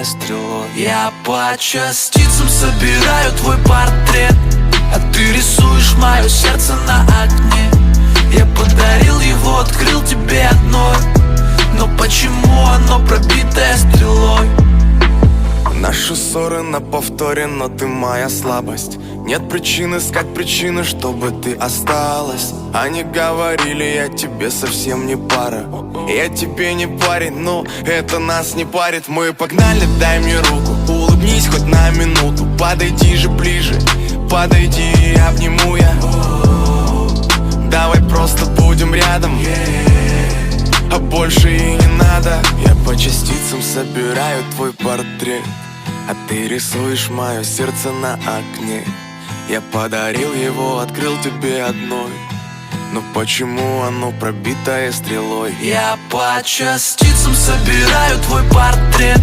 стрелой. Я по частицам собираю твой портрет, а ты рисуешь мое сердце на окне. Я подарил его, открыл тебе одной, но почему оно пробитое стрелой? Наши ссоры на повторе, но ты моя слабость. Нет причин искать причины, чтобы ты осталась. Они говорили, я тебе совсем не пара. Я тебе не парень, но это нас не парит. Мы погнали, дай мне руку, улыбнись хоть на минуту. Подойди же ближе, подойди и обниму я. Давай просто будем рядом, а больше и не надо. Я по частицам собираю твой портрет, а ты рисуешь мое сердце на окне. Я подарил его, открыл тебе одной, но почему оно пробитое стрелой? Я по частицам собираю твой портрет,